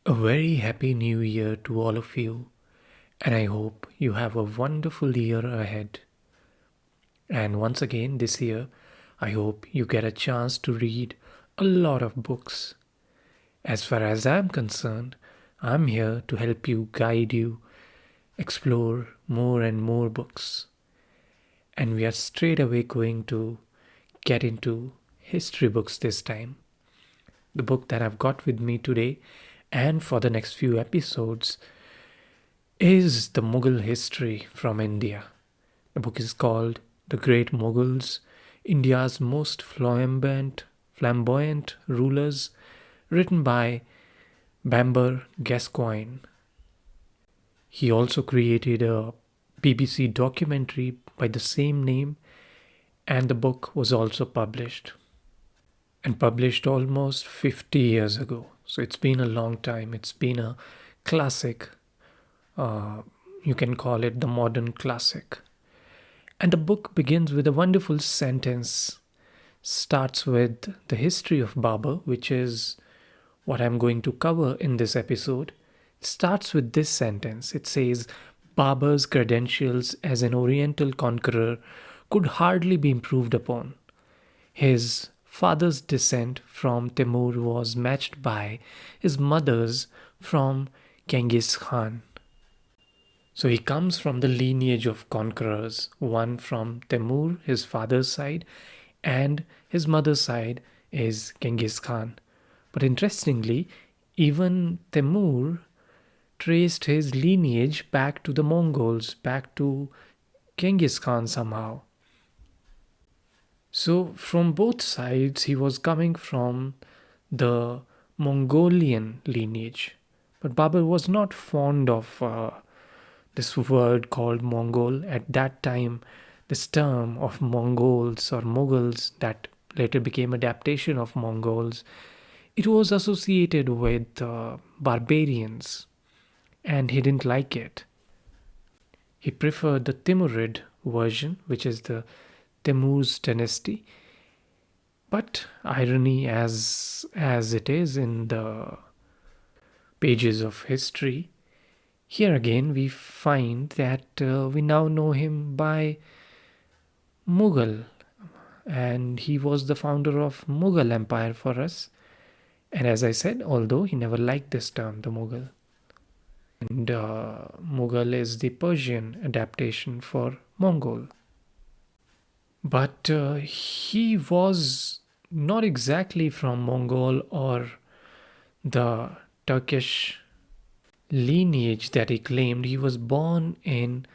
A very happy new year to all of you, and I hope you have a wonderful year ahead. And once again, this year, I hope you get a chance to read a lot of books. As far as I'm concerned, I'm here to help you, guide you, explore more and more books. And we are straight away going to get into history books this time. The book that I've got with me today and for the next few episodes is the Mughal history from India. The book is called The Great Moghuls, India's most flamboyant rulers, written by Bamber Gascoigne. He also created a BBC documentary by the same name, and the book was also published. And published almost 50 years ago. So it's been a long time. It's been a classic. You can call it the modern classic. And the book begins with a wonderful sentence. Starts with the history of Babur, which is what I'm going to cover in this episode. It starts with this sentence. It says, Babur's credentials as an Oriental conqueror could hardly be improved upon. His father's descent from Timur was matched by his mother's from Genghis Khan. So he comes from the lineage of conquerors, one from Timur, his father's side, and his mother's side is Genghis Khan. But interestingly, even Timur traced his lineage back to the Mongols, back to Genghis Khan somehow. So, from both sides, he was coming from the Mongolian lineage. But Babur was not fond of this word called Mongol. At that time, this term of Mongols or Mughals, that later became adaptation of Mongols, it was associated with barbarians, and he didn't like it. He preferred the Timurid version, which is the Timur's dynasty. But irony as it is in the pages of history, here again we find that we now know him by Mughal, and he was the founder of Mughal Empire for us. And as I said, although he never liked this term, the Mughal. And Mughal is the Persian adaptation for Mongol. But he was not exactly from Mongol or the Turkish lineage that he claimed. He was born in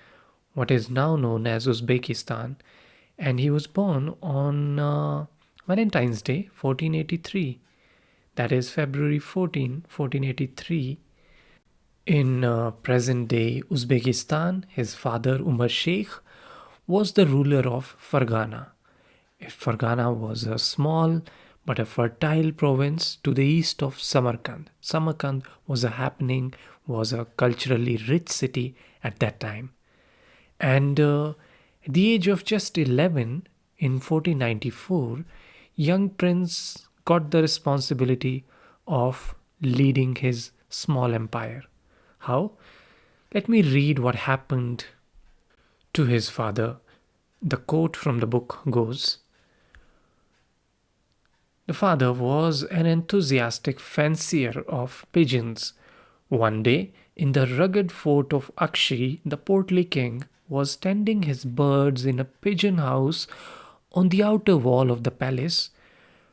what is now known as Uzbekistan, and he was born on Valentine's Day, 1483. That is February 14, 1483. In present day Uzbekistan, his father Umar Sheikh was the ruler of Fargana. Fargana was a small but a fertile province to the east of Samarkand. Samarkand was a culturally rich city at that time. And at the age of just 11, in 1494, young prince got the responsibility of leading his small empire. How? Let me read what happened to his father. The quote from the book goes, the father was an enthusiastic fancier of pigeons. One day, in the rugged fort of Akshi, the portly king was tending his birds in a pigeon house on the outer wall of the palace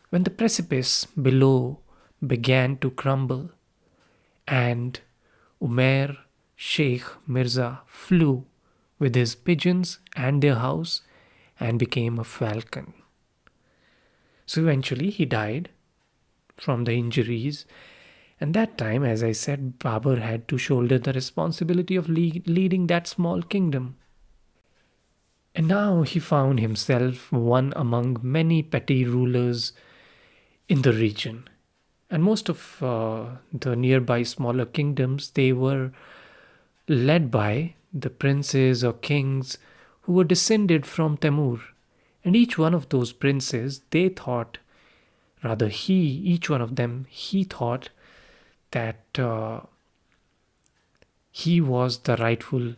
when the precipice below began to crumble, and Umair Sheikh Mirza flew with his pigeons and their house and became a falcon. So eventually he died from the injuries, and that time, as I said, Babur had to shoulder the responsibility of leading that small kingdom. And now he found himself one among many petty rulers in the region. And most of the nearby smaller kingdoms, they were led by the princes or kings who were descended from Timur. And each one of those princes, they thought, rather each one of them, he thought that he was the rightful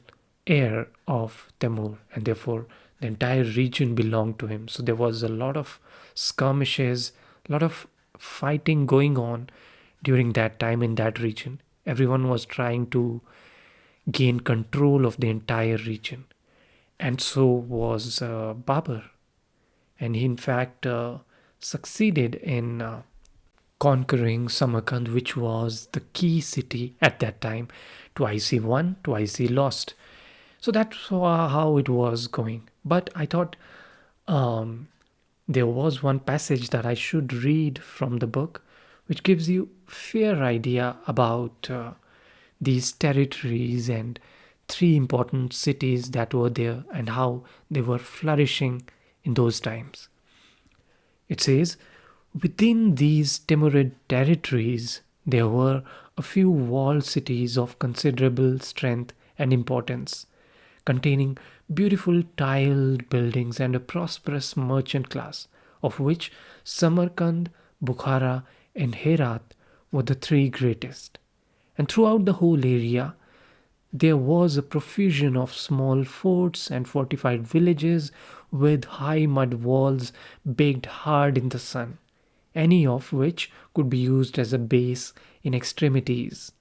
heir of Timur, and therefore the entire region belonged to him. So there was a lot of skirmishes, a lot of fighting going on during that time in that region. Everyone was trying to gain control of the entire region, and so was Babur. And he, in fact, succeeded in conquering Samarkand, which was the key city at that time. Twice he won, twice he lost. So that's how it was going. But I thought um, there was one passage that I should read from the book, which gives you fair idea about these territories and three important cities that were there and how they were flourishing in those times. It says, within these Timurid territories, there were a few walled cities of considerable strength and importance, containing beautiful tiled buildings and a prosperous merchant class, of which Samarkand, Bukhara, and Herat were the three greatest. And throughout the whole area, there was a profusion of small forts and fortified villages with high mud walls baked hard in the sun, any of which could be used as a base in extremities.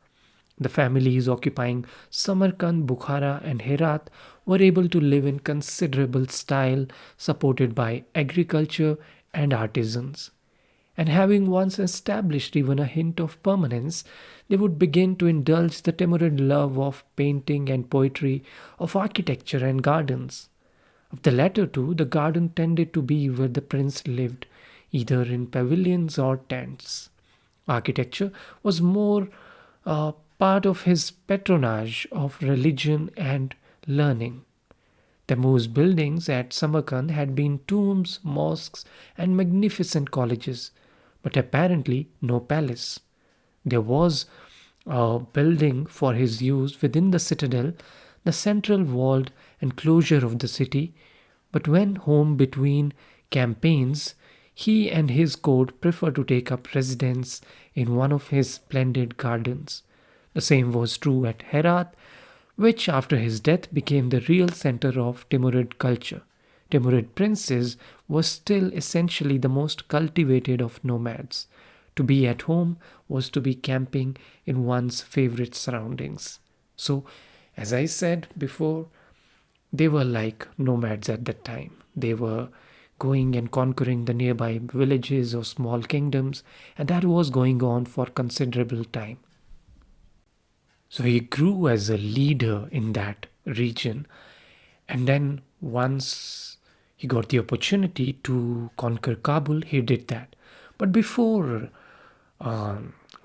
The families occupying Samarkand, Bukhara, and Herat were able to live in considerable style, supported by agriculture and artisans. And having once established even a hint of permanence, they would begin to indulge the Timurid love of painting and poetry, of architecture and gardens. Of the latter two, the garden tended to be where the prince lived, either in pavilions or tents. Architecture was more part of his patronage of religion and learning. The most buildings at Samarkand had been tombs, mosques, and magnificent colleges, but apparently no palace. There was a building for his use within the citadel, the central walled enclosure of the city, but when home between campaigns, he and his court preferred to take up residence in one of his splendid gardens. The same was true at Herat, which after his death became the real center of Timurid culture. Timurid princes were still essentially the most cultivated of nomads. To be at home was to be camping in one's favorite surroundings. So, as I said before, they were like nomads at that time. They were going and conquering the nearby villages or small kingdoms, and that was going on for considerable time. So he grew as a leader in that region, and then once he got the opportunity to conquer Kabul, he did that. But before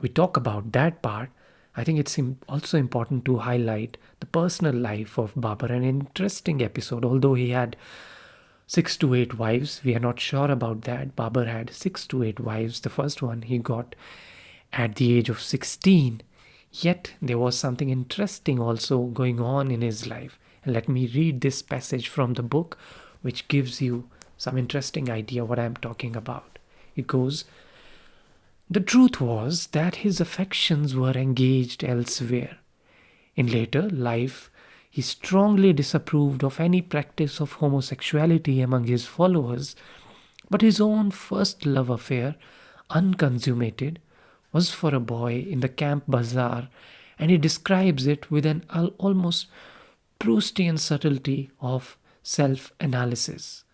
we talk about that part, I think it's also important to highlight the personal life of Babur, an interesting episode. Although he had 6 to 8 wives, we are not sure about that. Babur had 6 to 8 wives. The first one he got at the age of 16. Yet there was something interesting also going on in his life. And let me read this passage from the book, which gives you some interesting idea what I'm talking about. It goes, the truth was that his affections were engaged elsewhere. In later life, he strongly disapproved of any practice of homosexuality among his followers, but his own first love affair, unconsummated, was for a boy in the camp bazaar, and he describes it with an almost Proustian subtlety of self analysis.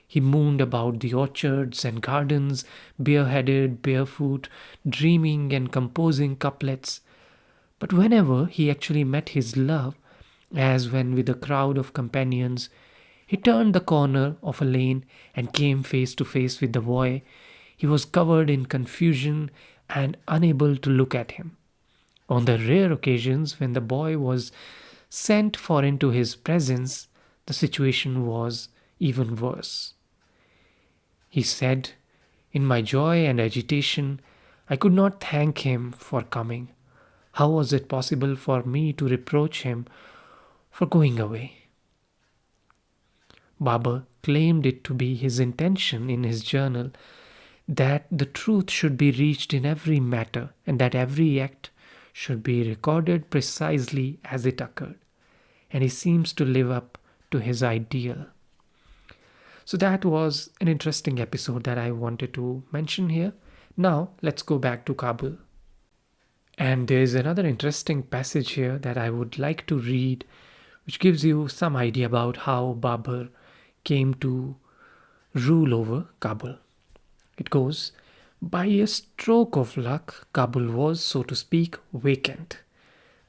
He mooned about the orchards and gardens, bareheaded, barefoot, dreaming and composing couplets. But whenever he actually met his love, as when with a crowd of companions, he turned the corner of a lane and came face to face with the boy, he was covered in confusion and unable to look at him. On the rare occasions when the boy was sent for into his presence, the situation was even worse. He said, in my joy and agitation, I could not thank him for coming. How was it possible for me to reproach him for going away? Babur claimed it to be his intention in his journal that the truth should be reached in every matter, and that every act should be recorded precisely as it occurred, and he seems to live up to his ideal. So that was an interesting episode that I wanted to mention here. Now let's go back to Kabul. And there is another interesting passage here that I would like to read, which gives you some idea about how Babur came to rule over Kabul. It goes, by a stroke of luck, Kabul was, so to speak, vacant.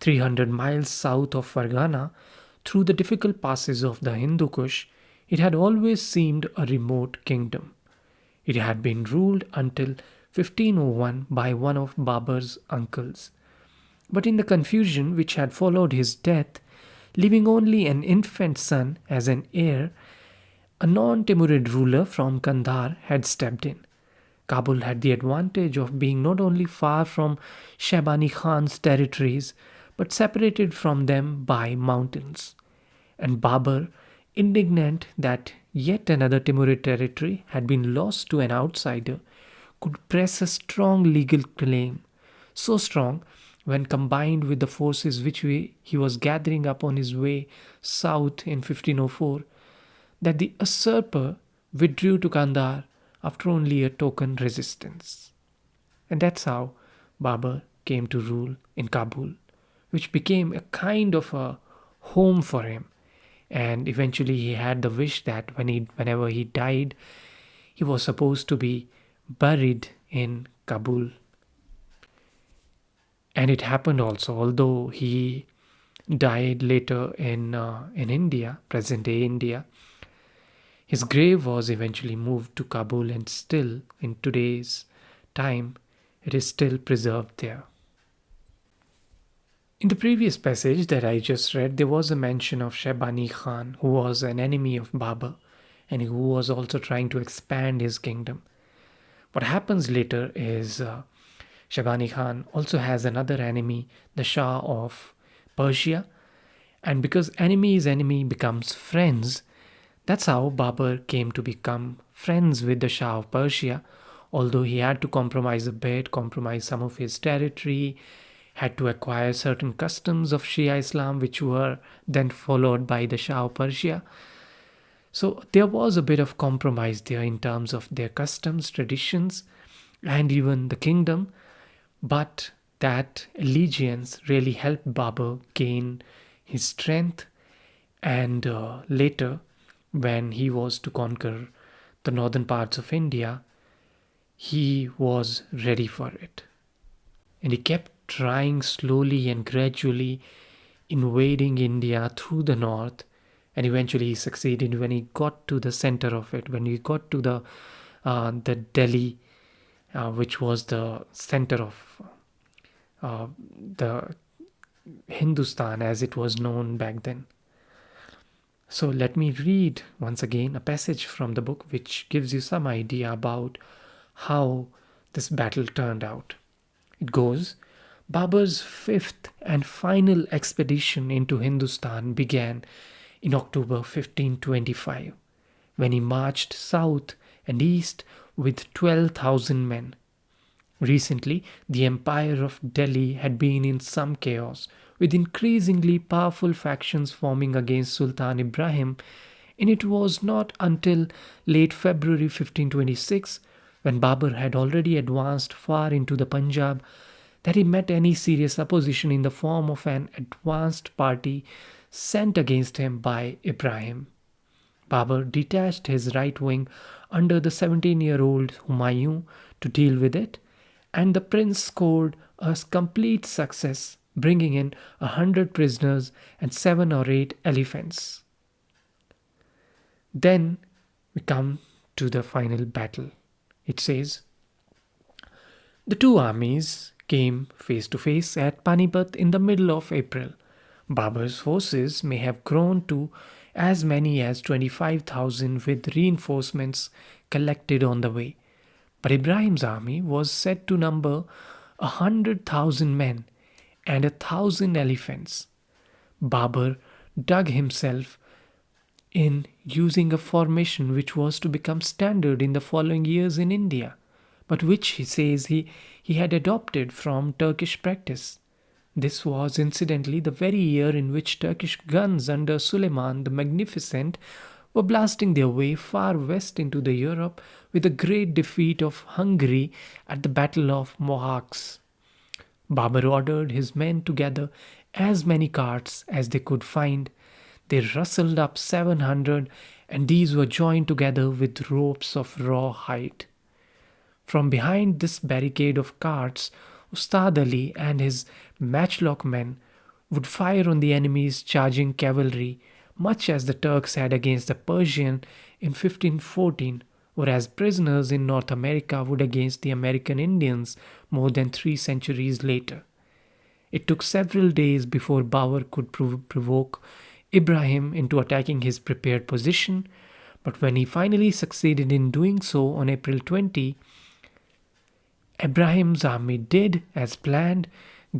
300 miles south of Fargana, through the difficult passes of the Hindu Kush, it had always seemed a remote kingdom. It had been ruled until 1501 by one of Babur's uncles. But in the confusion which had followed his death, leaving only an infant son as an heir, a non-Timurid ruler from Kandahar had stepped in. Kabul had the advantage of being not only far from Shaibani Khan's territories, but separated from them by mountains. And Babur, indignant that yet another Timurid territory had been lost to an outsider, could press a strong legal claim, so strong when combined with the forces which he was gathering up on his way south in 1504, that the usurper withdrew to Kandahar after only a token resistance. And that's how Babur came to rule in Kabul, which became a kind of a home for him. And eventually he had the wish that whenever he died, he was supposed to be buried in Kabul. And it happened also, although he died later in India, present-day India. His grave was eventually moved to Kabul, and still, in today's time, it is still preserved there. In the previous passage that I just read, there was a mention of Shaibani Khan, who was an enemy of Babur and who was also trying to expand his kingdom. What happens later is Shaibani Khan also has another enemy, the Shah of Persia, and because enemy's enemy becomes friends, that's how Babur came to become friends with the Shah of Persia, although he had to compromise a bit, compromise some of his territory, had to acquire certain customs of Shia Islam, which were then followed by the Shah of Persia. So there was a bit of compromise there in terms of their customs, traditions, and even the kingdom. But that allegiance really helped Babur gain his strength, and later, when he was to conquer the northern parts of India, he was ready for it. And he kept trying slowly and gradually invading India through the north, and eventually he succeeded when he got to the center of it, when he got to the Delhi, which was the center of the Hindustan as it was known back then. So let me read once again a passage from the book which gives you some idea about how this battle turned out. It goes, Babur's fifth and final expedition into Hindustan began in October 1525, when he marched south and east with 12,000 men. Recently, the empire of Delhi had been in some chaos, with increasingly powerful factions forming against Sultan Ibrahim, and it was not until late February 1526, when Babur had already advanced far into the Punjab, that he met any serious opposition in the form of an advanced party sent against him by Ibrahim. Babur detached his right wing under the 17-year-old Humayun to deal with it, and the prince scored a complete success, bringing in 100 prisoners and 7 or 8 elephants. Then we come to the final battle. It says, the two armies came face to face at Panipat in the middle of April. Babur's forces may have grown to as many as 25,000 with reinforcements collected on the way. But Ibrahim's army was said to number 100,000 men and 1,000 elephants. Babur dug himself in using a formation which was to become standard in the following years in India, but which he says he had adopted from Turkish practice. This was incidentally the very year in which Turkish guns under Suleiman the Magnificent were blasting their way far west into the Europe with the great defeat of Hungary at the Battle of Mohacs. Babur ordered his men to gather as many carts as they could find. They rustled up 700, and these were joined together with ropes of raw hide. From behind this barricade of carts, Ustad Ali and his matchlock men would fire on the enemy's charging cavalry, much as the Turks had against the Persian in 1514, or as prisoners in North America would against the American Indians more than 3 centuries later. It took several days before Babur could provoke Ibrahim into attacking his prepared position, but when he finally succeeded in doing so on April 20, Ibrahim's army did, as planned,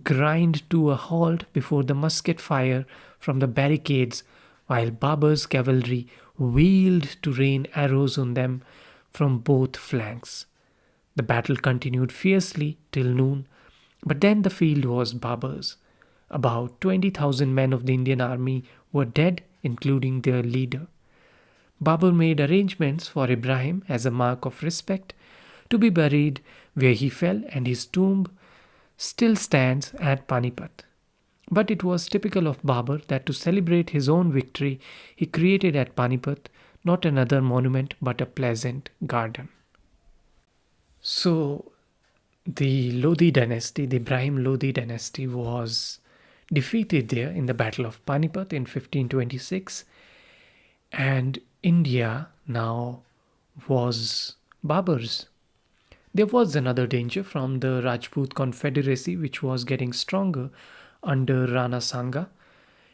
grind to a halt before the musket fire from the barricades, while Babur's cavalry wheeled to rain arrows on them from both flanks. The battle continued fiercely till noon, but then the field was Babur's. About 20,000 men of the Indian army were dead, including their leader. Babur made arrangements for Ibrahim as a mark of respect to be buried where he fell, and his tomb still stands at Panipat. But it was typical of Babur that to celebrate his own victory, he created at Panipat not another monument but a pleasant garden. So, the Lodi dynasty, the Ibrahim Lodi dynasty, was defeated there in the Battle of Panipat in 1526, and India now was Babur's. There was another danger from the Rajput Confederacy, which was getting stronger under Rana Sanga,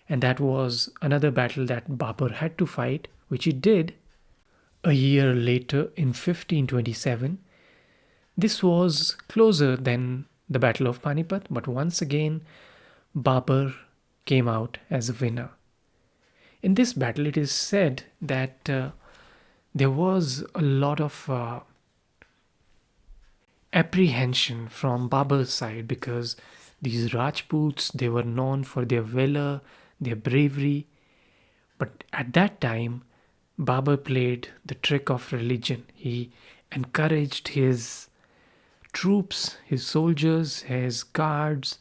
and that was another battle that Babur had to fight, which he did a year later in 1527. This was closer than the Battle of Panipat, but once again Babur came out as a winner. In this battle, it is said that there was a lot of apprehension from Babur's side, because these Rajputs, they were known for their valor, their bravery, but at that time Babur played the trick of religion. He encouraged his troops, his soldiers, his guards,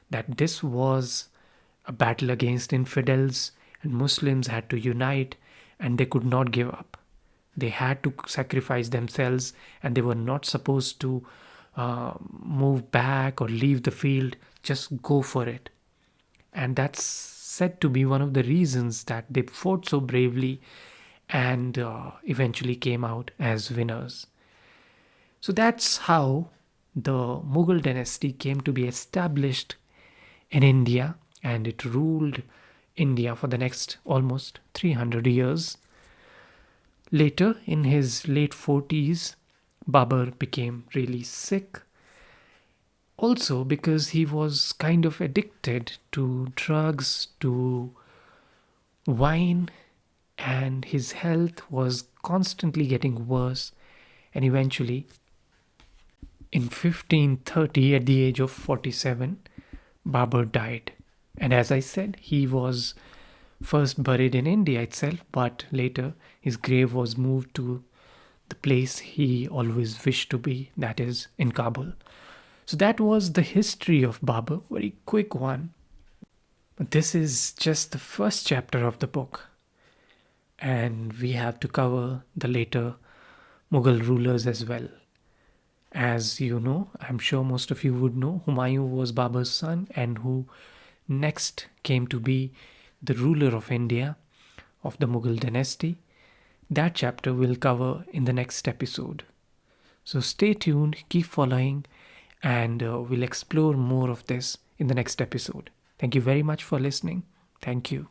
that this was a battle against infidels and Muslims had to unite and they could not give up. They had to sacrifice themselves and they were not supposed to move back or leave the field. Just go for it. And that's said to be one of the reasons that they fought so bravely and eventually came out as winners. So that's how the Mughal dynasty came to be established in India, and it ruled India for the next almost 300 years. Later, in his late 40s, Babur became really sick. Also, because he was kind of addicted to drugs, to wine, and his health was constantly getting worse. And eventually, in 1530, at the age of 47, Babur died. And as I said, he was first buried in India itself, but later his grave was moved to the place he always wished to be, that is in Kabul. So that was the history of Babur, very quick one. But this is just the first chapter of the book, and we have to cover the later Mughal rulers as well. As you know, I'm sure most of you would know, Humayun was Babur's son and who next came to be the ruler of India, of the Mughal dynasty. That chapter we'll cover in the next episode. So stay tuned, keep following, and we'll explore more of this in the next episode. Thank you very much for listening. Thank you.